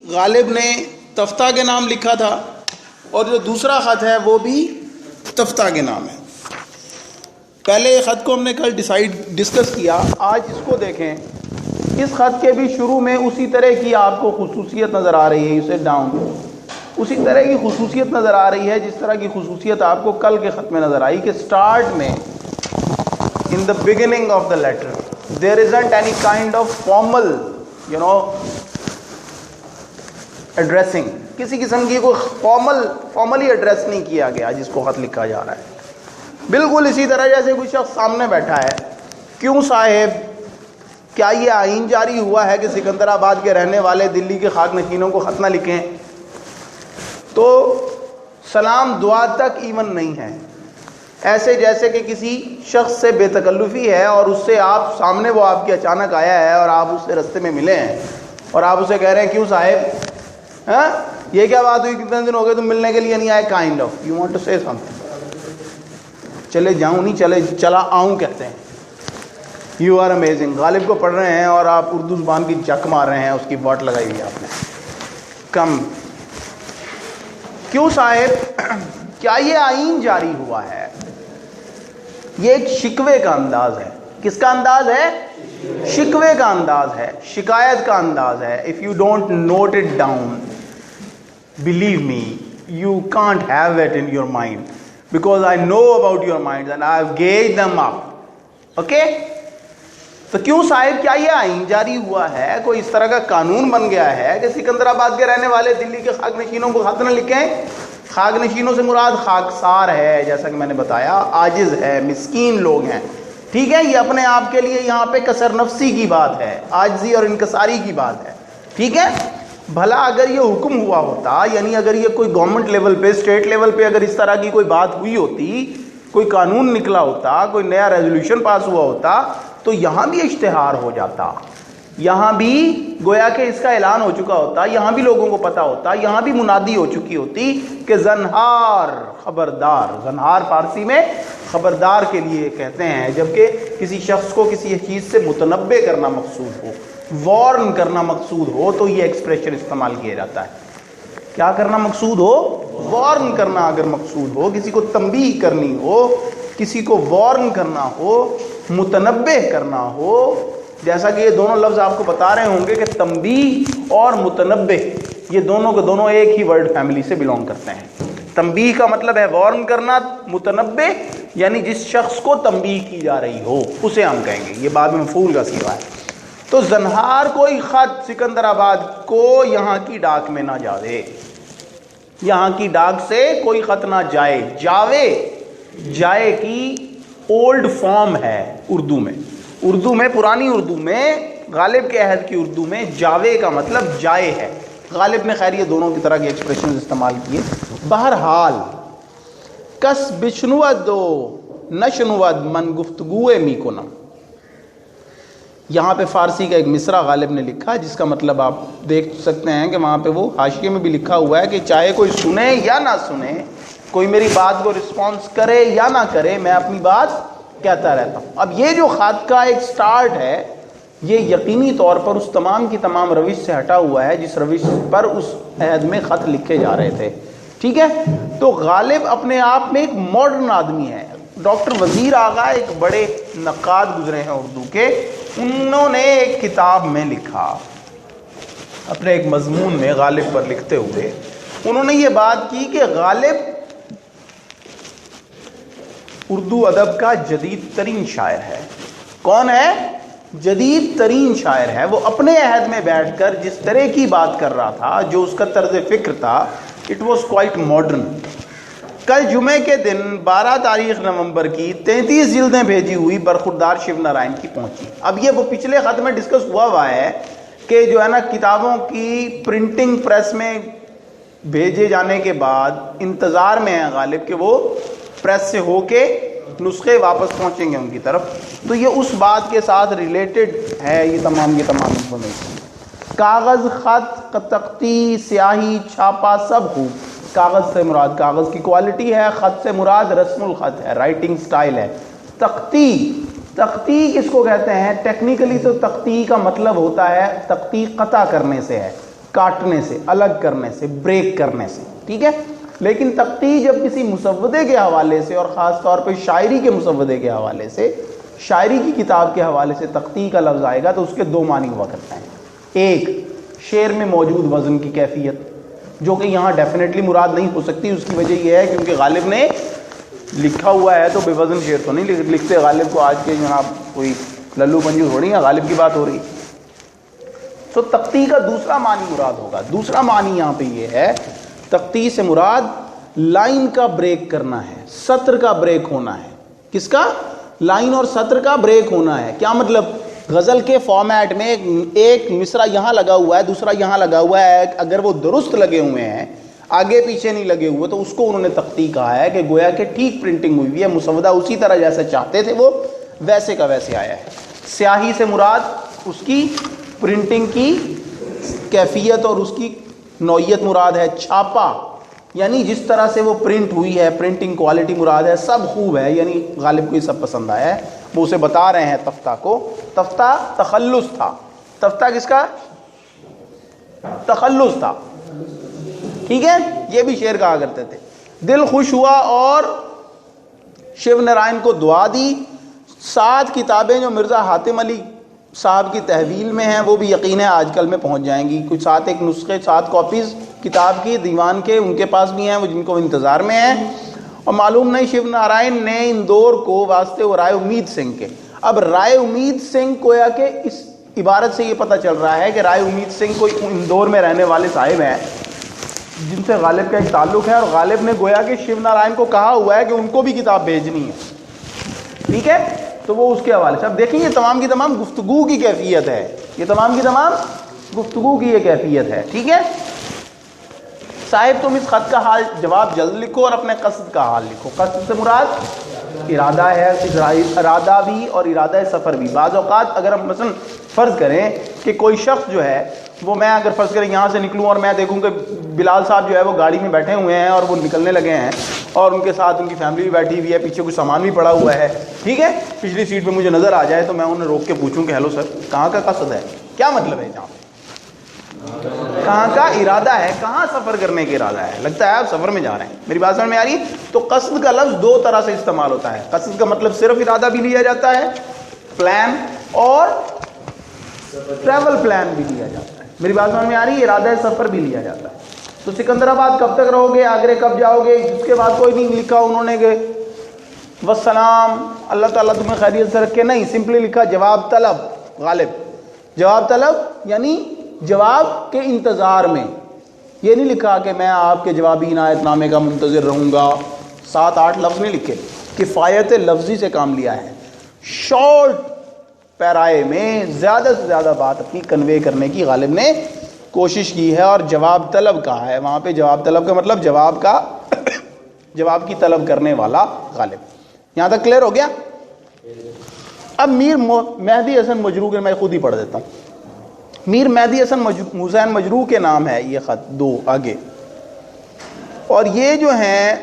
غالب نے تفتہ کے نام لکھا تھا اور جو دوسرا خط ہے وہ بھی تفتہ کے نام ہے. پہلے خط کو ہم نے کل ڈسکس کیا. آج اس کو دیکھیں. اس خط کے بھی شروع میں اسی طرح کی آپ کو خصوصیت نظر آ رہی ہے. اسے ڈاؤن اسی طرح کی خصوصیت نظر آ رہی ہے جس طرح کی خصوصیت آپ کو کل کے خط میں نظر آئی کہ سٹارٹ میں in the beginning of the letter there isn't any kind of formal addressing. کسی قسم کی کوئی فارملی ایڈریس نہیں کیا گیا جس کو خط لکھا جا رہا ہے. بالکل اسی طرح جیسے کوئی شخص سامنے بیٹھا ہے. کیوں صاحب، کیا یہ آئین جاری ہوا ہے کہ سکندر آباد کے رہنے والے دلی کے خاک نشینوں کو خط نہ لکھیں؟ تو سلام دعا تک ایون نہیں ہے. ایسے جیسے کہ کسی شخص سے بے تکلفی ہے اور اس سے آپ سامنے وہ آپ کے اچانک آیا ہے اور آپ اس سے رستے میں ملے ہیں اور آپ اسے کہہ رہے ہیں کیوں صاحب، ہاں یہ کیا بات ہوئی، کتنے دن ہو گئے تم ملنے کے لیے نہیں آئے؟ Kind of you want to say some thing. چلے جاؤں نہیں، چلا آؤں کہتے ہیں. You are amazing. غالب کو پڑھ رہے ہیں اور آپ اردو زبان کی جک مار رہے ہیں، اس کی واٹ لگائی ہوئی آپ نے. کم کیوں صاحب، کیا یہ آئین جاری ہوا ہے؟ یہ ایک شکوے کا انداز ہے. کس کا انداز ہے؟ شکوے کا انداز ہے، شکایت کا انداز ہے. if you don't note it down, believe me, you can't have it in your mind because I know about your minds and I have gauged them up. okay? تو کیوں صاحب، کیا یہ آئین جاری ہوا ہے؟ کوئی اس طرح کا قانون بن گیا ہے کہ سکندر آباد کے رہنے والے دلی کے خاک نشینوں کو خط نہ لکھیں؟ خاک نشینوں سے مراد خاکسار ہے، جیسا کہ میں نے بتایا، عاجز ہے، مسکین لوگ ہیں. ٹھیک ہے، یہ اپنے آپ کے لیے یہاں پہ کسر نفسی کی بات ہے، عاجزی اور انکساری کی بات ہے. ٹھیک ہے. بھلا اگر یہ حکم ہوا ہوتا، یعنی اگر یہ کوئی گورنمنٹ لیول پہ، اسٹیٹ لیول پہ اگر اس طرح کی کوئی بات ہوئی ہوتی، کوئی قانون نکلا ہوتا، کوئی نیا ریزولوشن پاس ہوا ہوتا، تو یہاں بھی اشتہار ہو جاتا، یہاں بھی گویا کہ اس کا اعلان ہو چکا ہوتا، یہاں بھی لوگوں کو پتا ہوتا، یہاں بھی منادی ہو چکی ہوتی کہ زنہار خبردار. زنہار فارسی میں خبردار کے لیے کہتے ہیں، جبکہ کسی شخص کو کسی چیز سے متنبع کرنا مقصود ہو، وارن کرنا مقصود ہو، تو یہ ایکسپریشن استعمال کیا جاتا ہے. کیا کرنا مقصود ہو؟ وارن کرنا اگر مقصود ہو، کسی کو تنبیہ کرنی ہو، کسی کو وارن کرنا ہو، متنبع کرنا ہو. جیسا کہ یہ دونوں لفظ آپ کو بتا رہے ہوں گے کہ تنبیہ اور متنبع یہ دونوں کے دونوں ایک ہی ورڈ فیملی سے بلونگ کرتے ہیں. تنبیہ کا مطلب ہے وارن کرنا، متنبع یعنی جس شخص کو تنبیہ کی جا رہی ہو اسے ہم کہیں گے. یہ باب مفعول کا صیغہ ہے. تو زنہار کوئی خط سکندر آباد کو یہاں کی ڈاک میں نہ جاوے، یہاں کی ڈاک سے کوئی خط نہ جائے. جاوے، جائے کی اولڈ فارم ہے اردو میں پرانی اردو میں، غالب کے عہد کی اردو میں جاوے کا مطلب جائے ہے. غالب نے خیر یہ دونوں کی طرح کے ایکسپریشنز استعمال کیے. بہرحال کس بشنود دو نشنود من گفتگوے می کنم. یہاں پہ فارسی کا ایک مصرع غالب نے لکھا جس کا مطلب آپ دیکھ سکتے ہیں کہ وہاں پہ وہ حاشیے میں بھی لکھا ہوا ہے کہ چاہے کوئی سنے یا نہ سنے، کوئی میری بات کو رسپانس کرے یا نہ کرے، میں اپنی بات کہتا رہتا ہوں. اب یہ جو خط کا ایک سٹارٹ ہے، یہ یقینی طور پر اس تمام کی تمام روش سے ہٹا ہوا ہے جس روش پر اس عہد میں خط لکھے جا رہے تھے. ٹھیک ہے. تو غالب اپنے آپ میں ایک ماڈرن آدمی ہے. ڈاکٹر وزیر آغا ایک بڑے نقاد گزرے ہیں اردو کے، انہوں نے ایک کتاب میں لکھا، اپنے ایک مضمون میں غالب پر لکھتے ہوئے انہوں نے یہ بات کی کہ غالب اردو ادب کا جدید ترین شاعر ہے. کون ہے؟ جدید ترین شاعر ہے. وہ اپنے عہد میں بیٹھ کر جس طرح کی بات کر رہا تھا، جو اس کا طرز فکر تھا، اٹ واز کوائٹ ماڈرن. کل جمعے کے دن 12 تاریخ نومبر کی 33 جلدیں بھیجی ہوئی برخوردار شیو نارائن کی پہنچی. اب یہ وہ پچھلے خط میں ڈسکس ہوا ہے کہ جو ہے نا کتابوں کی پرنٹنگ پریس میں بھیجے جانے کے بعد انتظار میں ہیں غالب کہ وہ پریس سے ہو کے نسخے واپس پہنچیں گے ان کی طرف. تو یہ اس بات کے ساتھ ریلیٹڈ ہے یہ تمام انفارمیشن. کاغذ، خط، تختی، سیاہی، چھاپا سب خوب. کاغذ سے مراد کاغذ کی کوالٹی ہے، خط سے مراد رسم الخط ہے، رائٹنگ سٹائل ہے. تختی کس کو کہتے ہیں؟ ٹیکنیکلی تو تختی کا مطلب ہوتا ہے، تختی قطع کرنے سے ہے. کاٹنے سے، الگ کرنے سے، بریک کرنے سے، ٹھیک ہے. لیکن تقطیع جب کسی مسودے کے حوالے سے اور خاص طور پہ شاعری کے مسودے کے حوالے سے، شاعری کی کتاب کے حوالے سے تقطیع کا لفظ آئے گا تو اس کے دو معنی ہوا کرتے ہیں. ایک، شعر میں موجود وزن کی کیفیت، جو کہ یہاں ڈیفینیٹلی مراد نہیں ہو سکتی. اس کی وجہ یہ ہے کیونکہ غالب نے لکھا ہوا ہے تو بے وزن شعر تو نہیں لکھتے غالب کو. آج کے جناب کوئی للو پنجو ہو رہی ہے، غالب کی بات ہو رہی. تو تقطیع کا دوسرا معنی مراد ہوگا. دوسرا معنی یہاں پہ یہ ہے، تقطیع سے مراد لائن کا بریک کرنا ہے، سطر کا بریک ہونا ہے. کس کا؟ لائن اور سطر کا بریک ہونا ہے. کیا مطلب؟ غزل کے فارمیٹ میں ایک مصرع یہاں لگا ہوا ہے، دوسرا یہاں لگا ہوا ہے، اگر وہ درست لگے ہوئے ہیں، آگے پیچھے نہیں لگے ہوئے، تو اس کو انہوں نے تقطیع کہا ہے کہ گویا کہ ٹھیک پرنٹنگ ہوئی ہے، مسودہ اسی طرح جیسے چاہتے تھے وہ ویسے کا ویسے آیا ہے. سیاہی سے مراد اس کی پرنٹنگ کی کیفیت اور اس کی نوعیت مراد ہے. چھاپا یعنی جس طرح سے وہ پرنٹ ہوئی ہے، پرنٹنگ کوالٹی مراد ہے، سب خوب ہے، یعنی غالب کو یہ سب پسند آیا ہے. وہ اسے بتا رہے ہیں تفتہ کو. تفتہ تخلص تھا. تفتہ کس کا؟ تخلص تھا. ٹھیک ہے، یہ بھی شعر کہا کرتے تھے. دل خوش ہوا اور شیو نارائن کو دعا دی. 7 کتابیں جو مرزا حاتم علی صاحب کی تحویل میں ہیں وہ بھی یقین ہے آج کل میں پہنچ جائیں گی. کچھ 7 ایک نسخے 7 کاپیز کتاب کی دیوان کے ان کے پاس بھی ہیں، وہ جن کو انتظار میں ہیں. اور معلوم نہیں شیو نارائن نے اندور کو واسطے و رائے امید سنگھ کے. اب رائے امید سنگھ گویا کہ اس عبارت سے یہ پتہ چل رہا ہے کہ رائے امید سنگھ کوئی اندور میں رہنے والے صاحب ہیں جن سے غالب کا ایک تعلق ہے، اور غالب نے گویا کہ شیو نارائن کو کہا ہوا ہے کہ ان کو بھی کتاب بھیجنی ہے. ٹھیک ہے، تو وہ اس کے حوالے سے. اب دیکھیں یہ تمام کی تمام گفتگو کی کیفیت ہے، یہ تمام کی تمام گفتگو کی یہ کیفیت ہے. ٹھیک ہے صاحب، تم اس خط کا حال جواب جلد لکھو اور اپنے قصد کا حال لکھو. قصد سے مراد ارادہ ہے، ارادہ بھی اور ارادہ سفر بھی. بعض اوقات اگر ہم مثلا فرض کریں کہ کوئی شخص جو ہے وہ، میں اگر فرض کریں یہاں سے نکلوں اور میں دیکھوں کہ بلال صاحب جو ہے وہ گاڑی میں بیٹھے ہوئے ہیں اور وہ نکلنے لگے ہیں اور ان کے ساتھ ان کی فیملی بھی بیٹھی ہوئی ہے، پیچھے کچھ سامان بھی پڑا ہوا ہے، ٹھیک ہے، پچھلی سیٹ پہ مجھے نظر آ جائے تو میں انہیں روک کے پوچھوں کہ ہیلو سر کہاں کا قصد ہے، کیا مطلب ہے جہاں کہاں کا ارادہ ہے، کہاں سفر کرنے کا ارادہ ہے. لگتا ہے آپ سفر میں جا رہے ہیں. میری بات سمجھ میں آ رہی؟ تو قصد کا لفظ 2 طرح سے استعمال ہوتا ہے. قصد کا مطلب صرف ارادہ بھی لیا جاتا ہے، پلان، اور ٹریول پلان بھی لیا جاتا ہے. میری بات سمجھ میں آ رہی ہے؟ ارادہ سفر بھی لیا جاتا ہے. تو سکندرآباد کب تک رہو گے، آگرے کب جاؤ گے، اس کے بعد کوئی نہیں لکھا انہوں نے کہ والسلام اللہ تعالیٰ تمہیں خیریت سے رکھے، نہیں، سمپلی لکھا جواب طلب. غالب جواب طلب یعنی جواب کے انتظار میں. یہ نہیں لکھا کہ میں آپ کے جوابی عنایت نامے کا منتظر رہوں گا. 7-8 لفظ نہیں لکھے، کفایت لفظی سے کام لیا ہے. شارٹ پیرائے میں زیادہ سے زیادہ بات اپنی کنوے کرنے کی غالب نے کوشش کی ہے، اور جواب طلب کہا ہے. وہاں پہ جواب طلب کا مطلب جواب کی طلب کرنے والا غالب. یہاں تک کلیئر ہو گیا؟ اب میر مہدی حسن مجروح کے میں خود ہی پڑھ دیتا ہوں. میر مہدی حسن حسین مجروح کے نام ہے یہ خط 2 آگے، اور یہ جو ہیں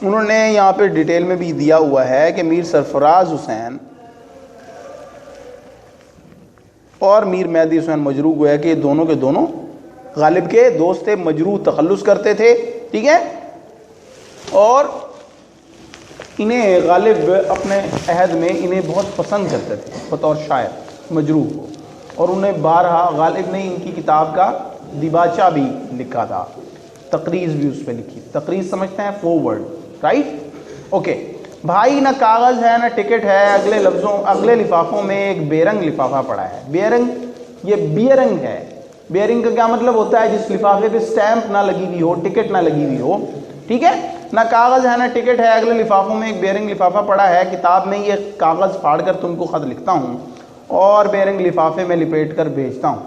انہوں نے یہاں پہ ڈیٹیل میں بھی دیا ہوا ہے کہ میر سرفراز حسین اور میر مہدی حسین مجروح گویا کہ یہ دونوں کے دونوں غالب کے دوست تھے. مجروح تخلص کرتے تھے، ٹھیک ہے، اور انہیں غالب اپنے عہد میں انہیں بہت پسند کرتے تھے بطور شاعر مجروح کو، اور انہیں بارہا غالب نے ان کی کتاب کا دیباچہ بھی لکھا تھا، تقریض بھی اس پہ لکھی. تقریض سمجھتے ہیں؟ فورورڈ، رائٹ، اوکے. بھائی نہ کاغذ ہے نہ ٹکٹ ہے، اگلے لفافوں میں ایک بے رنگ لفافہ پڑا ہے. بے رنگ، یہ بے رنگ ہے. بے رنگ کا کیا مطلب ہوتا ہے؟ جس لفافے پہ سٹیمپ نہ لگی ہوئی ہو، ٹکٹ نہ لگی ہوئی ہو، ٹھیک ہے. نہ کاغذ ہے نہ ٹکٹ ہے، اگلے لفافوں میں ایک بے رنگ لفافہ پڑا ہے. کتاب میں یہ کاغذ پھاڑ کر تم کو خط لکھتا ہوں اور بے رنگ لفافے میں لپیٹ کر بھیجتا ہوں.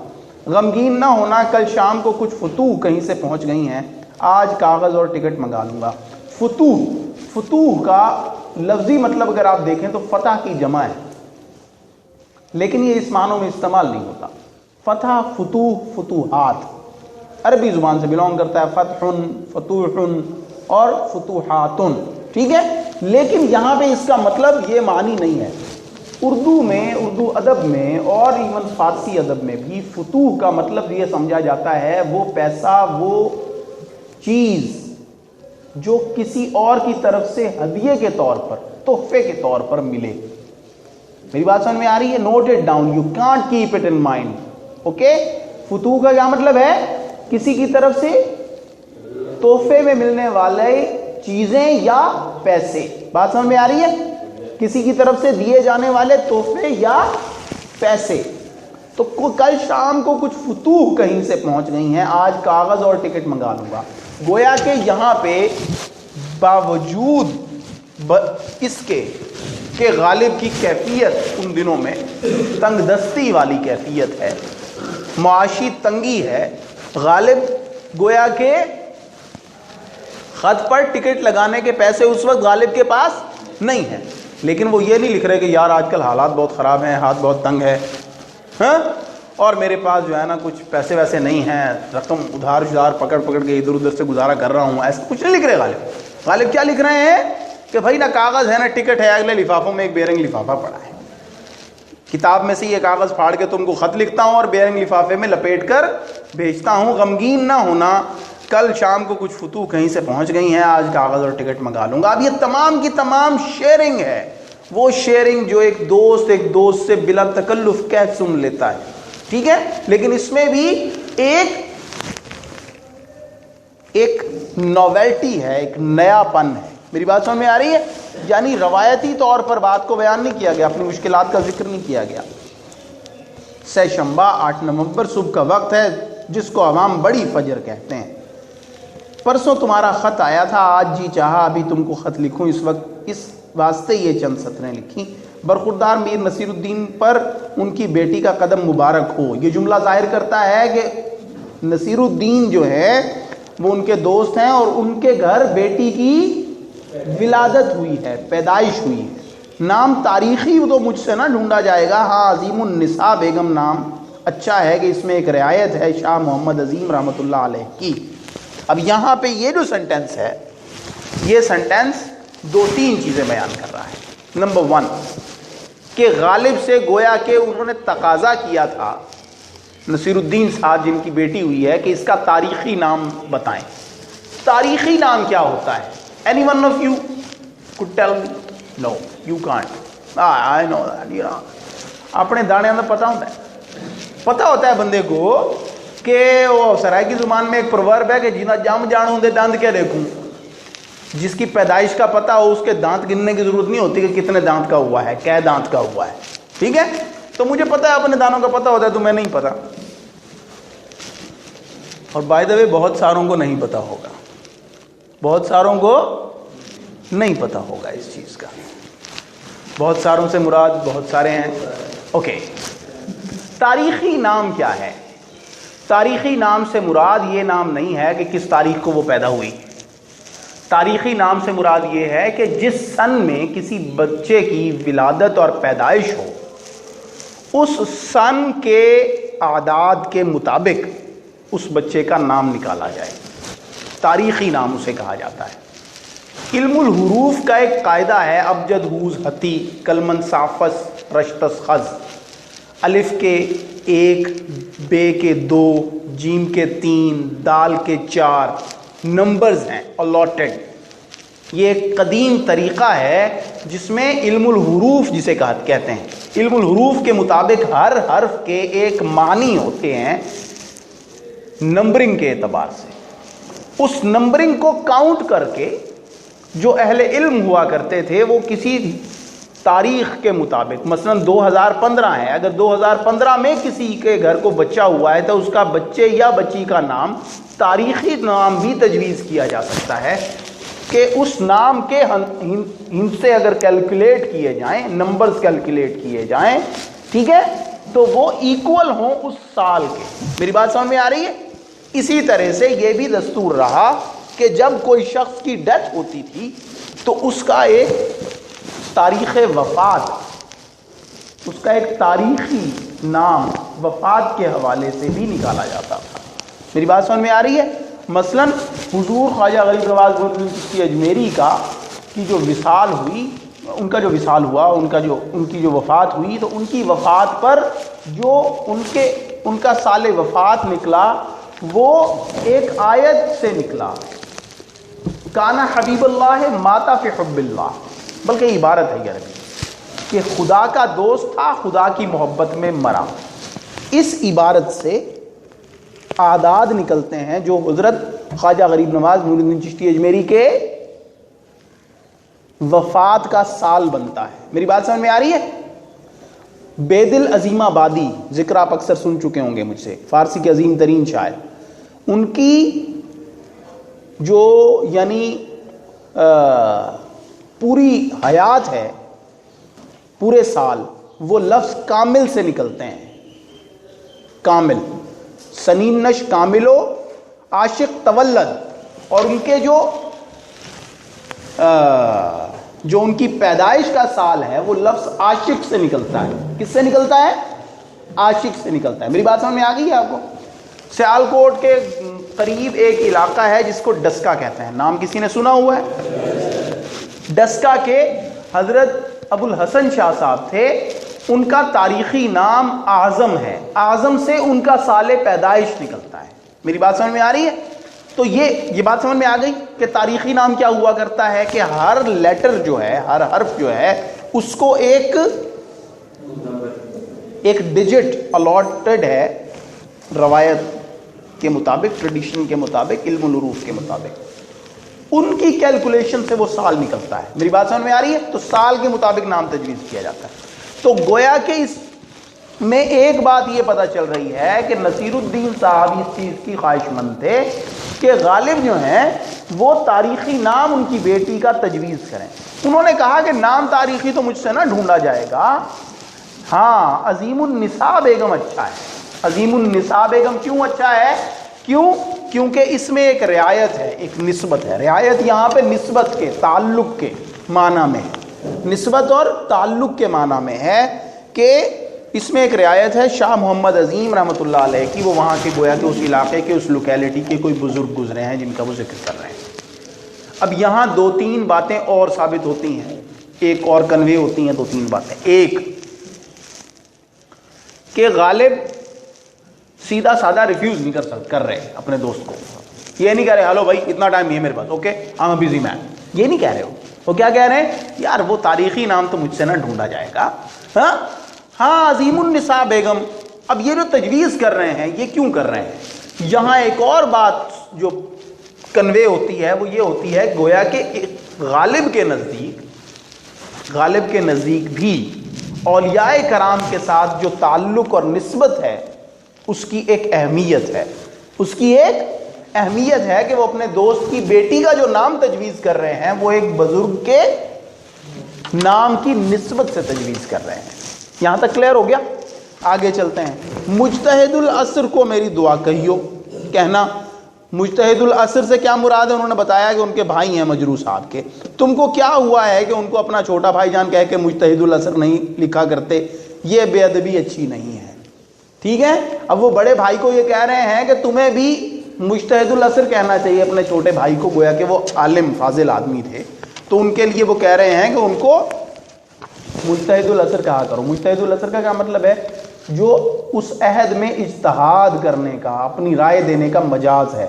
غمگین نہ ہونا، کل شام کو کچھ فتوح کہیں سے پہنچ گئی ہیں، آج کاغذ اور ٹکٹ منگا لوں گا. فتوح کا لفظی مطلب اگر آپ دیکھیں تو فتح کی جمع ہے، لیکن یہ اس معنوں میں استعمال نہیں ہوتا. فتح، فتوح، فتوحات عربی زبان سے بلونگ کرتا ہے. فتح، فتوح اور فتوحات، ٹھیک ہے. لیکن یہاں پہ اس کا مطلب یہ معنی نہیں ہے. اردو میں، اردو ادب میں اور ایون فارسی ادب میں بھی فتوح کا مطلب یہ سمجھا جاتا ہے وہ پیسہ، وہ چیز جو کسی اور کی طرف سے ہدیے کے طور پر، تحفے کے طور پر ملے. میری بات سمجھ میں آ رہی ہے؟ Note it down, you can't keep it in mind. Okay, فتوح کا کیا مطلب ہے؟ کسی کی طرف سے تحفے میں ملنے والے چیزیں یا پیسے. بات سمجھ میں آ رہی ہے؟ کسی کی طرف سے دیے جانے والے تحفے یا پیسے. تو کل شام کو کچھ فتوح کہیں سے پہنچ گئی ہیں، آج کاغذ اور ٹکٹ منگا لوں گا. گویا کہ یہاں پہ باوجود اس کے کہ غالب کی کیفیت ان دنوں میں تنگ دستی والی کیفیت ہے، معاشی تنگی ہے، غالب گویا کہ خط پر ٹکٹ لگانے کے پیسے اس وقت غالب کے پاس نہیں ہیں، لیکن وہ یہ نہیں لکھ رہے کہ یار آج کل حالات بہت خراب ہیں، ہاتھ بہت تنگ ہے ہاں، اور میرے پاس جو ہے نا کچھ پیسے ویسے نہیں ہیں، رقم ادھار شدھار پکڑ کے ادھر ادھر سے گزارا کر رہا ہوں. ایسا کچھ نہیں لکھ رہے غالب. غالب کیا لکھ رہے ہیں کہ بھائی نہ کاغذ ہے نہ ٹکٹ ہے، اگلے لفافوں میں ایک بے رنگ لفافہ پڑا ہے. کتاب میں سے یہ کاغذ پھاڑ کے تم کو خط لکھتا ہوں اور بے رنگ لفافے میں لپیٹ کر بھیجتا ہوں. غمگین نہ ہونا، کل شام کو کچھ فتوح کہیں سے پہنچ گئی ہیں، آج کاغذ اور ٹکٹ منگا لوں گا. اب یہ تمام کی تمام شیئرنگ ہے، وہ شیئرنگ جو ایک دوست سے بلا تکلف کہہ سن لیتا ہے، ٹھیک ہے. لیکن اس میں بھی ایک نویلٹی ہے، ایک نیا پن ہے. میری بات سمجھ میں آ رہی ہے؟ یعنی روایتی طور پر بات کو بیان نہیں کیا گیا، اپنی مشکلات کا ذکر نہیں کیا گیا. سہ شنبہ 8 نومبر صبح کا وقت ہے، جس کو عوام بڑی فجر کہتے ہیں. پرسوں تمہارا خط آیا تھا، آج جی چاہا ابھی تم کو خط لکھوں. اس وقت اس واسطے یہ چند سطریں لکھی. برخوردار میر نصیر الدین پر ان کی بیٹی کا قدم مبارک ہو. یہ جملہ ظاہر کرتا ہے کہ نصیر الدین جو ہے وہ ان کے دوست ہیں اور ان کے گھر بیٹی کی ولادت ہوئی ہے، پیدائش ہوئی ہے. نام تاریخی تو مجھ سے نہ ڈھونڈا جائے گا. ہاں، عظیم النساء بیگم نام اچھا ہے کہ اس میں ایک رعایت ہے شاہ محمد عظیم رحمۃ اللہ علیہ کی. اب یہاں پہ یہ جو سنٹنس ہے، یہ سنٹنس 2-3 چیزیں بیان کر رہا ہے. نمبر 1 کہ غالب سے گویا کہ انہوں نے تقاضا کیا تھا، نصیر الدین صاحب جن کی بیٹی ہوئی ہے، کہ اس کا تاریخی نام بتائیں. تاریخی نام کیا ہوتا ہے؟ Any one of you could tell me? No, you can't. I know that. اپنے دانے میں پتہ ہوتا ہے بندے کو کہ وہ سرائکی زبان میں ایک پرورب ہے کہ جنا جام جانوں دے دانت کیا دیکھوں. جس کی پیدائش کا پتہ ہو اس کے دانت گننے کی ضرورت نہیں ہوتی کہ کتنے دانت کا ہوا ہے، کیا دانت کا ہوا ہے. ٹھیک ہے، تو مجھے پتہ ہے اپنے دانوں کا پتہ ہوتا ہے، تمہیں نہیں پتہ. اور بائی دا وے بہت ساروں کو نہیں پتہ ہوگا، بہت ساروں کو نہیں پتہ ہوگا اس چیز کا. بہت ساروں سے مراد بہت سارے ہیں. اوکے، تاریخی نام کیا ہے؟ تاریخی نام سے مراد یہ نام نہیں ہے کہ کس تاریخ کو وہ پیدا ہوئی. تاریخی نام سے مراد یہ ہے کہ جس سن میں کسی بچے کی ولادت اور پیدائش ہو، اس سن کے اعداد کے مطابق اس بچے کا نام نکالا جائے. تاریخی نام اسے کہا جاتا ہے. علم الحروف کا ایک قاعدہ ہے، ابجد ہوز ہتی، کلمن صافس رشتس خز. الف کے 1، بے کے 2، جیم کے 3، دال کے 4 نمبرز ہیں allotted. یہ ایک قدیم طریقہ ہے جس میں علم الحروف جسے کہتے ہیں، علم الحروف کے مطابق ہر حرف کے ایک معنی ہوتے ہیں نمبرنگ کے اعتبار سے. اس نمبرنگ کو کاؤنٹ کر کے جو اہل علم ہوا کرتے تھے وہ کسی تاریخ کے مطابق، مثلا 2015 ہے، اگر 2015 میں کسی کے گھر کو بچہ ہوا ہے تو اس کا بچے یا بچی کا نام تاریخی نام بھی تجویز کیا جا سکتا ہے کہ اس نام کے ہندسے اگر کیلکولیٹ کیے جائیں، نمبرز کیلکولیٹ کیے جائیں، ٹھیک ہے، تو وہ ایکول ہوں اس سال کے. میری بات سمجھ میں آ رہی ہے؟ اسی طرح سے یہ بھی دستور رہا کہ جب کوئی شخص کی ڈیتھ ہوتی تھی تو اس کا ایک تاریخ وفات، اس کا ایک تاریخی نام وفات کے حوالے سے بھی نکالا جاتا تھا. میری بات سمجھ میں آ رہی ہے؟ مثلا حضور خواجہ غریب نواز چشتی اجمیری کی جو وصال ہوئی، ان کا جو وصال ہوا، ان کی جو وفات ہوئی، تو ان کی وفات پر جو ان کا سال وفات نکلا وہ ایک آیت سے نکلا، کانا حبیب اللہ ماتا فی حب اللہ، بلکہ عبارت ہے یہ عربی کہ خدا کا دوست تھا، خدا کی محبت میں مرا۔ اس عبارت سے اعداد نکلتے ہیں جو حضرت خواجہ غریب نواز نور الدین چشتی اجمیری کے وفات کا سال بنتا ہے۔ میری بات سمجھ میں آ رہی ہے؟ بیدل عظیم آبادی، ذکر آپ اکثر سن چکے ہوں گے مجھ سے، فارسی کے عظیم ترین شاعر، ان کی جو یعنی پوری حیات ہے، پورے سال، وہ لفظ کامل سے نکلتے ہیں۔ کامل، سنین نش کاملو عاشق تولد، اور ان کے جو ان کی پیدائش کا سال ہے وہ لفظ عاشق سے نکلتا ہے۔ کس سے نکلتا ہے؟ عاشق سے نکلتا ہے۔ میری بات سمجھ میں آ گئی ہے آپ کو؟ سیالکوٹ کے قریب ایک علاقہ ہے جس کو ڈسکا کہتے ہیں، نام کسی نے سنا ہوا ہے؟ ڈسکا کے حضرت ابو الحسن شاہ صاحب تھے، ان کا تاریخی نام اعظم ہے، اعظم سے ان کا سال پیدائش نکلتا ہے۔ میری بات سمجھ میں آ رہی ہے؟ تو یہ بات سمجھ میں آ گئی کہ تاریخی نام کیا ہوا کرتا ہے کہ ہر لیٹر جو ہے، ہر حرف جو ہے، اس کو ایک ڈیجٹ الاٹڈ ہے، روایت کے مطابق، ٹریڈیشن کے مطابق، علم العروف کے مطابق، ان کی کیلکولیشن سے وہ سال نکلتا ہے۔ میری بات سمجھ میں آ رہی ہے؟ تو سال کے مطابق نام تجویز کیا جاتا ہے۔ تو گویا کہ اس میں ایک بات یہ پتہ چل رہی ہے کہ نصیر الدین صاحب اس چیز کی خواہش مند تھے کہ غالب جو ہیں وہ تاریخی نام ان کی بیٹی کا تجویز کریں۔ انہوں نے کہا کہ نام تاریخی تو مجھ سے نہ ڈھونڈا جائے گا، ہاں عظیم النساء بیگم اچھا ہے۔ عظیم النساء بیگم کیوں اچھا ہے؟ کیونکہ اس میں ایک رعایت ہے، ایک نسبت ہے۔ رعایت یہاں پہ نسبت کے، تعلق کے معنی میں ہے، نسبت اور تعلق کے معنی میں ہے کہ اس میں ایک رعایت ہے شاہ محمد عظیم رحمۃ اللہ علیہ کی، وہ وہاں کے گویا کہ اس علاقے کے، اس لوکیلٹی کے کوئی بزرگ گزرے ہیں جن کا وہ ذکر کر رہے ہیں۔ اب یہاں دو تین باتیں اور ثابت ہوتی ہیں، ایک اور کنوے ہوتی ہیں، دو تین باتیں۔ ایک کہ غالب سیدھا سادہ ریفیوز نہیں کر رہے اپنے دوست کو، یہ نہیں کہہ رہے ہلو بھائی اتنا ٹائم نہیں ہے میرے پاس، okay I am a busy man, یہ نہیں کہہ رہے ہو۔ وہ کیا کہہ رہے ہیں؟ یار وہ تاریخی نام تو مجھ سے نہ ڈھونڈا جائے گا، ہاں عظیم النساء بیگم۔ اب یہ جو تجویز کر رہے ہیں یہ کیوں کر رہے ہیں؟ یہاں ایک اور بات جو کنوے ہوتی ہے وہ یہ ہوتی ہے گویا کہ غالب کے نزدیک بھی اولیاء کرام کے ساتھ جو تعلق اور نسبت ہے اس کی ایک اہمیت ہے، اس کی ایک اہمیت ہے کہ وہ اپنے دوست کی بیٹی کا جو نام تجویز کر رہے ہیں وہ ایک بزرگ کے نام کی نسبت سے تجویز کر رہے ہیں۔ یہاں تک کلیئر ہو گیا؟ آگے چلتے ہیں۔ مجتہد العصر کو میری دعا کہیو، کہنا مجتہد العصر سے کیا مراد ہے؟ انہوں نے بتایا کہ ان کے بھائی ہیں مجروح صاحب کے۔ تم کو کیا ہوا ہے کہ ان کو اپنا چھوٹا بھائی جان کہہ کے مجتہد العصر نہیں لکھا کرتے؟ یہ بے ادبی اچھی نہیں ہے، ٹھیک ہے؟ اب وہ بڑے بھائی کو یہ کہہ رہے ہیں کہ تمہیں بھی مجتہد العصر کہنا چاہیے اپنے چھوٹے بھائی کو، گویا کہ وہ عالم فاضل آدمی تھے، تو ان کے لیے وہ کہہ رہے ہیں کہ ان کو مجتہد العصر کہا کرو۔ مجتہد العصر کا کیا مطلب ہے؟ جو اس عہد میں اجتہاد کرنے کا، اپنی رائے دینے کا مجاز ہے،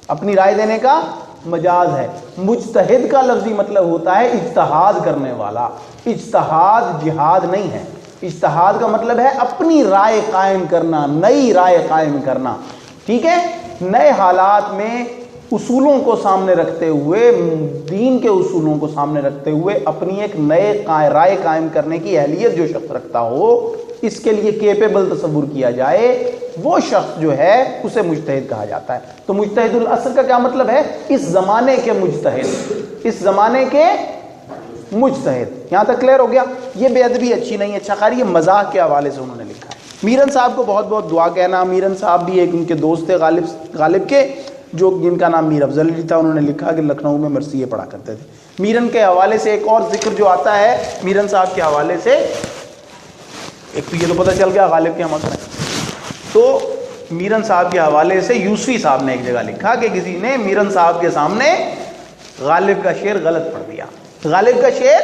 اپنی رائے دینے کا مجاز ہے۔ مجتہد کا لفظی مطلب ہوتا ہے اجتہاد کرنے والا، اجتہاد جہاد نہیں ہے۔ اجتہاد کا مطلب ہے اپنی رائے قائم کرنا، نئی رائے قائم کرنا، ٹھیک ہے؟ نئے حالات میں اصولوں کو سامنے رکھتے ہوئے، دین کے اصولوں کو سامنے رکھتے ہوئے اپنی ایک نئے رائے قائم کرنے کی اہلیت جو شخص رکھتا ہو، اس کے لیے کیپیبل تصور کیا جائے، وہ شخص جو ہے اسے مجتہد کہا جاتا ہے۔ تو مجتہد العصر کا کیا مطلب ہے؟ اس زمانے کے مجتہد، اس زمانے کے مجتہد۔ یہاں تک کلیئر ہو گیا؟ یہ بے ادبی اچھی نہیں ہے، اچھا خیر یہ مزاح کے حوالے سے انہوں نے لکھا ہے۔ میرن صاحب کو بہت بہت دعا کہنا۔ میرن صاحب بھی ایک ان کے دوست تھے غالب کے، جو جن کا نام میر افضل علی تھا۔ انہوں نے لکھا کہ لکھنؤ میں مرثیے پڑھا کرتے تھے۔ میرن کے حوالے سے ایک اور ذکر جو آتا ہے میرن صاحب کے حوالے سے، ایک تو یہ تو پتہ چل گیا غالب کے ہم اثر ہیں، تو میرن صاحب کے حوالے سے یوسفی صاحب نے ایک جگہ لکھا کہ کسی نے میرن صاحب کے سامنے غالب کا شعر غلط پڑھ دیا۔ غالب کا شعر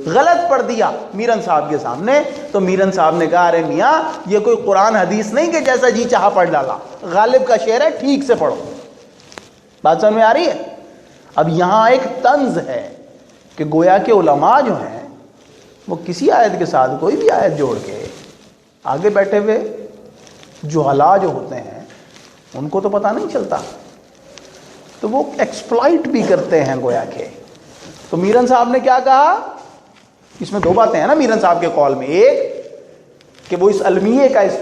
غلط پڑھ دیا میرن صاحب کے سامنے، تو میرن صاحب نے کہا ارے میاں یہ کوئی قرآن حدیث نہیں کہ جیسا جی چاہا پڑھ ڈالا، غالب کا شعر ہے، ٹھیک سے پڑھو۔ بات سمجھ میں آ رہی ہے؟ اب یہاں ایک طنز ہے کہ گویا کہ علماء جو ہیں وہ کسی آیت کے ساتھ کوئی بھی آیت جوڑ کے آگے بیٹھے ہوئے جہلا جو ہوتے ہیں ان کو تو پتہ نہیں چلتا، تو وہ ایکسپلائٹ بھی کرتے ہیں گویا کہ۔ تو میرن صاحب نے کیا کہا؟ اس میں دو باتیں ہیں نا میرن صاحب کے قول میں، ایک کہ وہ اس المیے کا اس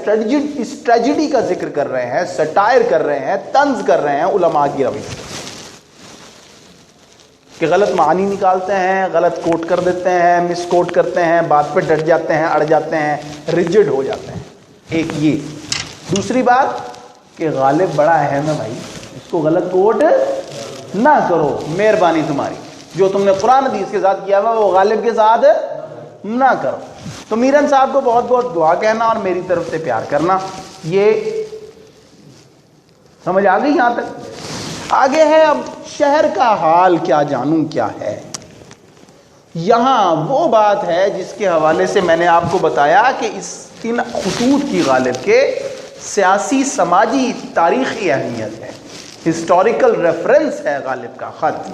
ٹریجڈی کا ذکر کر رہے ہیں، سٹائر کر رہے ہیں، طنز کر رہے ہیں علماء کی روش کہ غلط معنی نکالتے ہیں، غلط کوٹ کر دیتے ہیں، مس کوٹ کرتے ہیں، بات پہ ڈٹ جاتے ہیں، اڑ جاتے ہیں، ریجڈ ہو جاتے ہیں۔ ایک یہ۔ دوسری بات کہ غالب بڑا اہم ہے بھائی، اس کو غلط کوٹ نہ کرو، مہربانی تمہاری، جو تم نے قرآن حدیث کے ساتھ کیا ہوا وہ غالب کے ساتھ نہ کرو۔ تو میرن صاحب کو بہت بہت دعا کہنا اور میری طرف سے پیار کرنا، یہ سمجھ آ گئی یہاں تک؟ آگے ہے اب شہر کا حال کیا جانوں کیا ہے۔ یہاں وہ بات ہے جس کے حوالے سے میں نے آپ کو بتایا کہ ان خطوط کی غالب کے سیاسی، سماجی، تاریخی اہمیت ہے، ہسٹوریکل ریفرنس ہے غالب کا خط،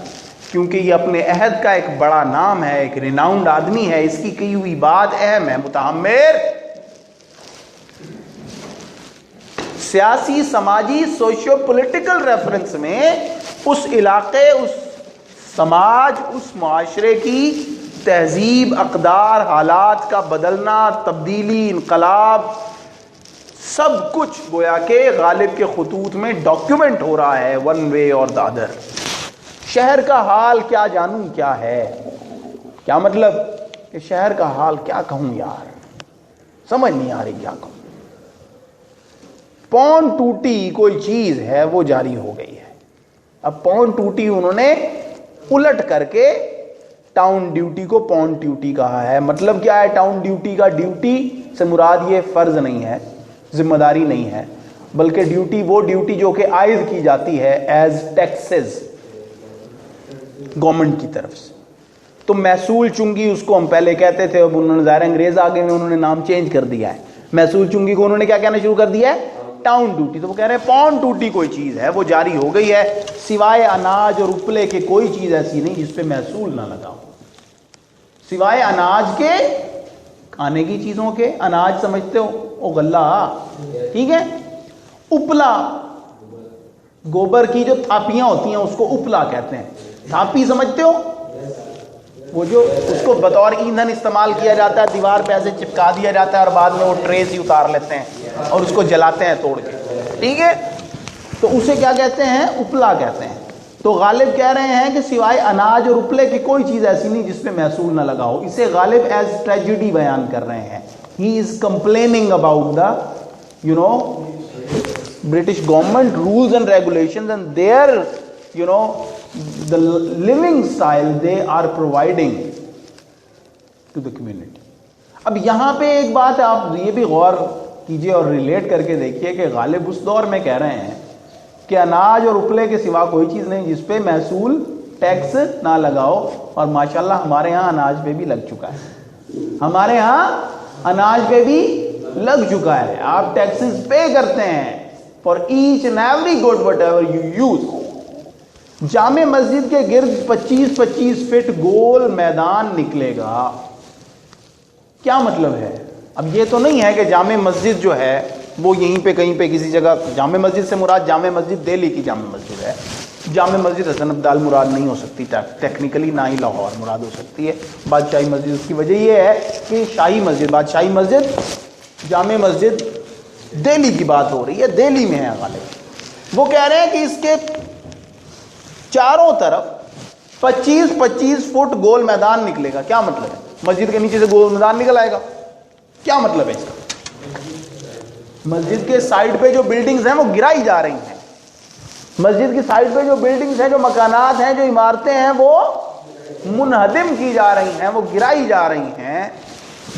کیونکہ یہ اپنے عہد کا ایک بڑا نام ہے، ایک ریناؤنڈ آدمی ہے، اس کی کہی ہوئی بات اہم ہے۔ متحمر سیاسی، سماجی، سوشیو پولیٹیکل ریفرنس میں اس علاقے، اس سماج، اس معاشرے کی تہذیب، اقدار، حالات کا بدلنا، تبدیلی، انقلاب، سب کچھ گویا کہ غالب کے خطوط میں ڈاکیومنٹ ہو رہا ہے، ون وے اور دا ادر۔ شہر کا حال کیا جانوں کیا ہے، کیا مطلب کہ شہر کا حال کیا کہوں یار، سمجھ نہیں آ رہی کیا کہوں۔ پون ٹوٹی کوئی چیز ہے وہ جاری ہو گئی ہے۔ اب پون ٹوٹی انہوں نے الٹ کر کے ٹاؤن ڈیوٹی کو پون ڈیوٹی کہا ہے۔ مطلب کیا ہے ٹاؤن ڈیوٹی کا؟ ڈیوٹی سے مراد یہ فرض نہیں ہے، ذمہ داری نہیں ہے، بلکہ ڈیوٹی وہ ڈیوٹی جو کہ عائد کی جاتی ہے ایز ٹیکسز گورنمنٹ کی طرف سے۔ تو محصول چنگی اس کو ہم پہلے کہتے تھے، اب انہوں نے ظاہر انگریز آگے میں انہوں نے نام چینج کر دیا ہے، محصول چنگی کو انہوں نے کیا کہنا شروع کر دیا ہے؟ Town duty. تو وہ کہہ رہے ہیں پون ٹوٹی کوئی چیز ہے وہ جاری ہو گئی ہے، سوائے اناج اور اپلے کے کوئی چیز ایسی نہیں جس پہ محصول نہ لگا ہو۔ سوائے اناج کے، کھانے کی چیزوں کے، اناج سمجھتے ہو وہ غلہ، ٹھیک ہے، اپلا گوبر کی جو تھاپیاں ہوتی ہیں اس کو اپلا کہتے ہیں، تھاپی سمجھتے ہو، وہ جو اس کو بطور ایندھن استعمال کیا جاتا ہے، دیوار پہ ایسے چپکا دیا جاتا ہے اور بعد میں وہ ٹریس ہی اتار لیتے ہیں اور اس کو جلاتے ہیں توڑ کے، ٹھیک ہے، تو اسے کیا کہتے ہیں؟ اپلا کہتے ہیں۔ تو غالب کہہ رہے ہیں کہ سوائے اناج اور اپلے کی کوئی چیز ایسی نہیں جس پہ محصول نہ لگا ہو۔ اسے غالب ایز ٹریجڈی بیان کر رہے ہیں۔ He is complaining about the British government rules and regulations and their the living style they are providing to the community. اب یہاں پہ ایک بات آپ یہ بھی غور کیجئے اور ریلیٹ کر کے دیکھیے کہ غالب اس دور میں کہہ رہے ہیں کہ اناج اور اپلے کے سوا کوئی چیز نہیں جس پہ محصول ٹیکس نہ لگاؤ، اور ماشاءاللہ ہمارے ہاں اناج پہ بھی لگ چکا ہے، ہمارے ہاں اناج پہ بھی لگ چکا ہے، آپ ٹیکسز پے کرتے ہیں for each and every good whatever you use۔ Jama Masjid کے گرد 25-25 فٹ گول میدان نکلے گا۔ کیا مطلب ہے؟ اب یہ تو نہیں ہے کہ جامع مسجد جو ہے وہ یہیں پہ کہیں پہ کسی جگہ، جامع مسجد سے مراد جامع مسجد دہلی کی جامع مسجد ہے، جامع مسجد حسن عبدال مراد نہیں ہو سکتی ٹیکنیکلی، نہ ہی لاہور مراد ہو سکتی ہے، بادشاہی مسجد۔ اس کی وجہ یہ ہے کہ شاہی مسجد، بادشاہی مسجد، جامع مسجد دہلی کی بات ہو رہی ہے، دہلی میں ہے غالب۔ وہ کہہ رہے ہیں کہ اس کے چاروں طرف 25-25 فٹ گول میدان نکلے گا۔ کیا مطلب ہے؟ مسجد کے نیچے سے گول میدان نکل آئے گا، کیا مطلب ہے اس کا؟ مسجد کے سائڈ پہ جو بلڈنگز ہیں وہ گرائی جا رہی ہیں، مسجد کی سائڈ پہ جو بلڈنگز ہیں، جو مکانات ہیں، جو عمارتیں ہیں وہ منہدم کی جا رہی ہیں، وہ گرائی جا رہی ہیں،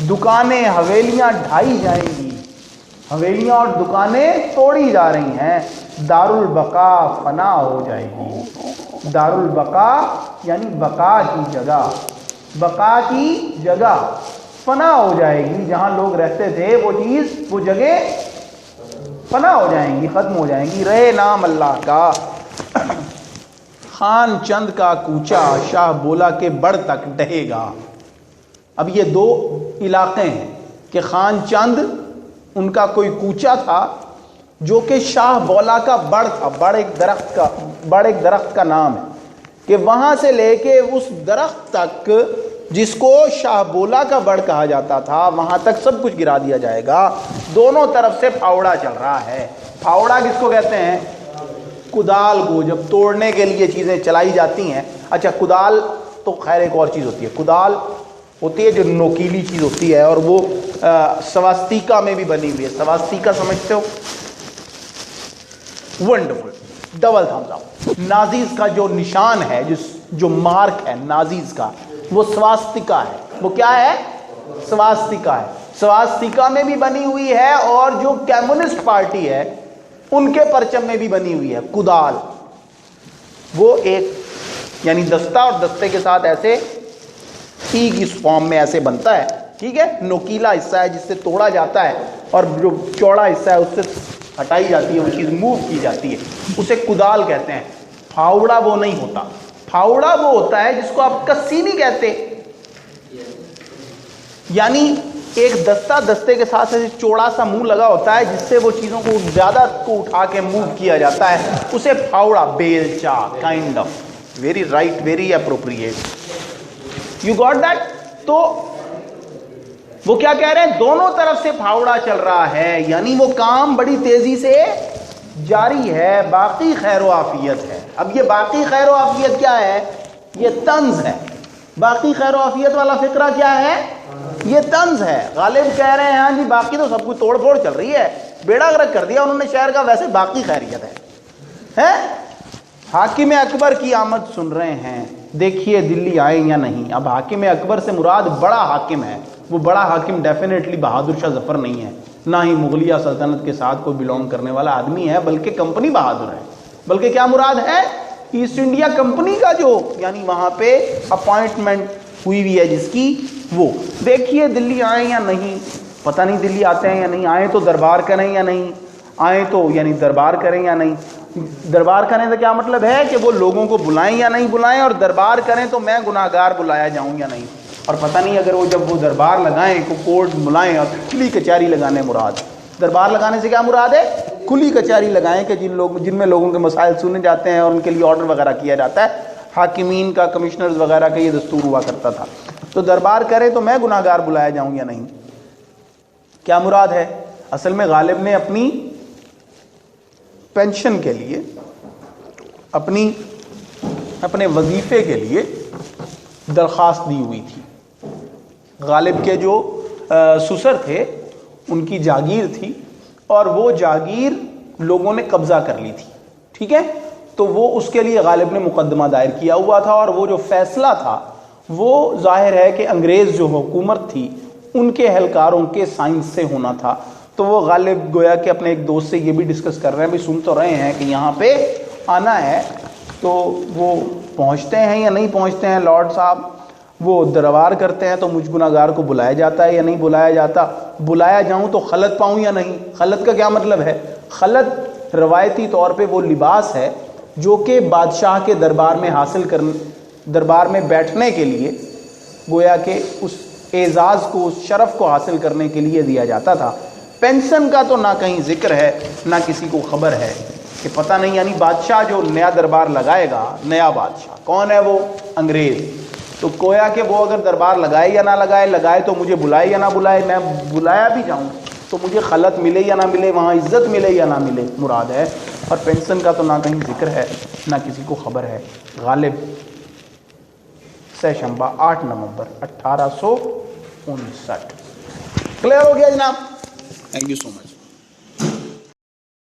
دکانیں، حویلیاں ڈھائی جائیں گی، حویلیاں اور دکانیں توڑی جا رہی ہیں، دار البقا فنا ہو جائے گی۔ دار البقا یعنی بقا کی جگہ، بقا کی جگہ فنا ہو جائے گی، جہاں لوگ رہتے تھے وہ چیز وہ جگہ فنا ہو جائیں گی، ختم ہو جائیں گی، رہے نام اللہ کا۔ خان چند کا کوچا شاہ بولا کے بڑ تک ڈہے گا۔ اب یہ دو علاقے ہیں کہ خان چند ان کا کوئی کوچا تھا جو کہ شاہ بولا کا بڑ تھا، بڑ ایک درخت کا نام ہے، کہ وہاں سے لے کے اس درخت تک جس کو شاہ بولا کا بڑ کہا جاتا تھا وہاں تک سب کچھ گرا دیا جائے گا۔ دونوں طرف سے پھاوڑا چل رہا ہے۔ پھاوڑا کس کو کہتے ہیں؟ کدال کو، جب توڑنے کے لیے چیزیں چلائی جاتی ہیں۔ اچھا کدال تو خیر ایک اور چیز ہوتی ہے، کدال ہوتی ہے جو نوکیلی چیز ہوتی ہے، اور وہ سواستیکا میں بھی بنی ہوئی ہے۔ سواستیکا سمجھتے ہو؟ ونڈرفل، ڈبل تھمز اپ۔ نازیز کا جو نشان ہے، جو مارک ہے نازیز کا، وہ سواستیکا ہے۔ وہ کیا ہے؟ سواستیکا ہے۔ سواستیکا میں بھی بنی ہوئی ہے، اور جو کمیونسٹ پارٹی ہے ان کے پرچم میں بھی بنی ہوئی ہے کدال۔ وہ ایک یعنی دستہ اور دستے کے ساتھ ایسے ٹی کی فارم میں ایسے بنتا ہے، ٹھیک ہے، نوکیلا حصہ ہے جس سے توڑا جاتا ہے، اور جو چوڑا حصہ ہے اس سے ہٹائی جاتی ہے، وہ چیز موو کی جاتی ہے، اسے کدال کہتے ہیں۔ پھاوڑا وہ نہیں ہوتا۔ پھاوڑا وہ ہوتا ہے جس کو آپ کسی نہیں کہتے، یعنی ایک دستہ دستے کے ساتھ ایسے چوڑا سا منہ لگا ہوتا ہے جس سے وہ چیزوں کو زیادہ کو اٹھا کے موو کیا جاتا ہے، اسے پھاوڑا، بیلچا kind of. Very right, very appropriate, you got that. تو وہ کیا کہہ رہے ہیں؟ دونوں طرف سے پھاوڑا چل رہا ہے، یعنی وہ کام بڑی تیزی سے جاری ہے، باقی خیر و عافیت ہے۔ اب یہ باقی خیر و عافیت کیا ہے؟ یہ طنز ہے۔ باقی خیر و عافیت والا فقرہ کیا ہے؟ یہ طنز ہے۔ غالب کہہ رہے ہیں ہاں جی باقی تو سب کچھ توڑ پھوڑ چل رہی ہے، بیڑا غرق کر دیا انہوں نے شہر کا، ویسے باقی خیریت ہے۔ حاکم اکبر کی آمد سن رہے ہیں، دیکھیے دلی آئے یا نہیں۔ اب حاکم اکبر سے مراد بڑا حاکم ہے، وہ بڑا حاکم ڈیفینیٹلی بہادر شاہ ظفر نہیں ہے، نہ ہی مغلیہ سلطنت کے ساتھ کوئی بلونگ کرنے والا آدمی ہے، بلکہ کمپنی بہادر ہے۔ بلکہ کیا مراد ہے؟ ایسٹ انڈیا کمپنی کا جو یعنی وہاں پہ اپوائنٹمنٹ ہوئی ہوئی ہے جس کی، وہ دیکھیے دلی آئیں یا نہیں۔ پتہ نہیں دلی آتے ہیں یا نہیں، آئیں تو دربار کریں یا نہیں، آئیں تو یعنی دربار کریں یا نہیں۔ دربار کریں تو کیا مطلب ہے کہ وہ لوگوں کو بلائیں یا نہیں بلائیں، اور دربار کریں تو میں گناہگار بلایا جاؤں یا نہیں۔ اور پتہ نہیں اگر وہ جب وہ دربار لگائیں کو کورٹ بلائیں اور کھلی کچہری لگانے مراد۔ دربار لگانے سے کیا مراد ہے؟ کھلی کچہری لگائیں کہ جن میں لوگوں کے مسائل سنے جاتے ہیں اور ان کے لیے آرڈر وغیرہ کیا جاتا ہے۔ حاکمین کا، کمشنرز وغیرہ کا یہ دستور ہوا کرتا تھا۔ تو دربار کرے تو میں گناہگار بلایا جاؤں یا نہیں، کیا مراد ہے؟ اصل میں غالب نے اپنی پینشن کے لیے، اپنے وظیفے کے لیے درخواست دی ہوئی تھی۔ غالب کے جو سسر تھے ان کی جاگیر تھی، اور وہ جاگیر لوگوں نے قبضہ کر لی تھی، ٹھیک ہے، تو وہ اس کے لیے غالب نے مقدمہ دائر کیا ہوا تھا، اور وہ جو فیصلہ تھا وہ ظاہر ہے کہ انگریز جو حکومت تھی ان کے اہلکاروں کے سائنس سے ہونا تھا۔ تو وہ غالب گویا کہ اپنے ایک دوست سے یہ بھی ڈسکس کر رہے ہیں، بھی سن تو رہے ہیں کہ یہاں پہ آنا ہے، تو وہ پہنچتے ہیں یا نہیں پہنچتے ہیں لارڈ صاحب، وہ دربار کرتے ہیں تو مجھ گناہگار کو بلایا جاتا ہے یا نہیں بلایا جاتا، بلایا جاؤں تو خلط پاؤں یا نہیں۔ خلط کا کیا مطلب ہے؟ خلط روایتی طور پہ وہ لباس ہے جو کہ بادشاہ کے دربار میں بیٹھنے کے لیے گویا کہ اس اعزاز کو، اس شرف کو حاصل کرنے کے لیے دیا جاتا تھا۔ پینشن کا تو نہ کہیں ذکر ہے نہ کسی کو خبر ہے، کہ پتہ نہیں، یعنی بادشاہ جو نیا دربار لگائے گا، نیا بادشاہ کون ہے؟ وہ انگریز۔ تو گویا کہ وہ اگر دربار لگائے یا نہ لگائے تو مجھے بلائے یا نہ بلائے، میں بلایا بھی جاؤں تو مجھے خلط ملے یا نہ ملے، وہاں عزت ملے یا نہ ملے مراد ہے۔ اور پینشن کا تو نہ کہیں ذکر ہے نہ کسی کو خبر ہے۔ غالب سہ شنبہ 8 نومبر 1859۔ کلیئر ہو گیا جناب؟ Thank you so much.